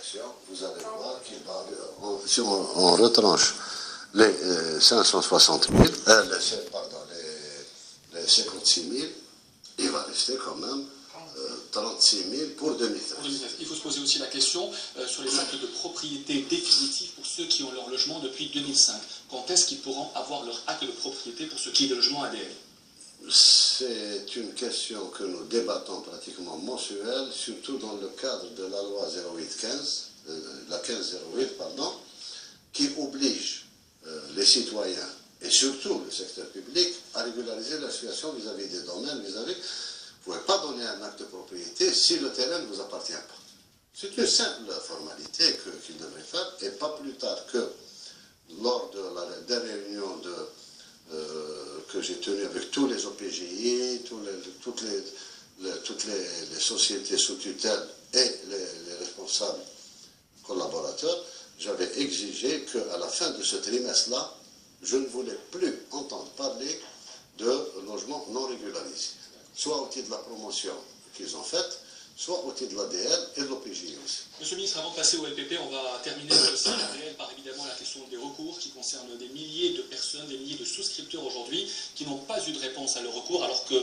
rédaction, vous allez voir qu'il va, si on retranche les 560 000, les 56 000, il va rester quand même 36 000 pour 2013. Il faut se poser aussi la question sur les actes de propriété définitifs pour ceux qui ont leur logement depuis 2005. Quand est-ce qu'ils pourront avoir leur acte de propriété pour ce qui est de logement ADL? C'est une question que nous débattons pratiquement mensuelle, surtout dans le cadre de la loi 0815, la 1508, pardon, qui oblige les citoyens et surtout le secteur public à régulariser la situation vis-à-vis des domaines, vous ne pouvez pas donner un acte de propriété si le terrain ne vous appartient pas. C'est une simple formalité qu'il devrait faire, et pas plus tard que lors de la dernière réunion que j'ai tenue avec tous les OPGI, toutes les sociétés sous tutelle et les responsables collaborateurs, j'avais exigé qu'à la fin de ce trimestre-là, je ne voulais plus entendre parler de logements non régularisés, soit au titre de la promotion qu'ils ont faite, soit au titre de l'ADL et de l'OPJ aussi. Monsieur le ministre, avant de passer au LPP, on va terminer le dossier ADL par évidemment la question des recours qui concernent des milliers de personnes, des milliers de souscripteurs aujourd'hui qui n'ont pas eu de réponse à leur recours alors que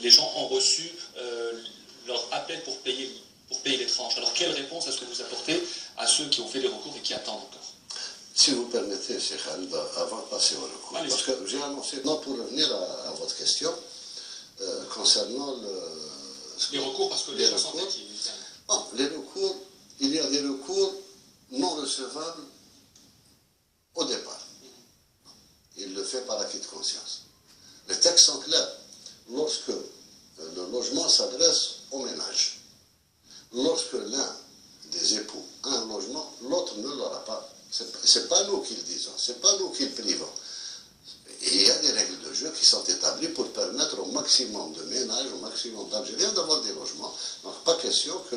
les gens ont reçu leur appel pour payer les tranches. Alors quelle réponse est-ce que vous apportez à ceux qui ont fait des recours et qui attendent encore? Si vous permettez, Cheikh Khalid, avant de passer au recours, parce que j'ai annoncé, non, pour revenir à votre question, concernant les recours, parce que les gens sont inquiets. Les recours, il y a des recours non recevables au départ. Il le fait par acquis de conscience. Les textes sont clairs. Lorsque le logement s'adresse au ménage, lorsque l'un des époux a un logement, l'autre ne l'aura pas. C'est pas nous qui le disons, c'est pas nous qui le privons. Et il y a des règles de jeu qui sont établies pour permettre au maximum de ménages, au maximum d'Algériens d'avoir des logements. Donc pas question que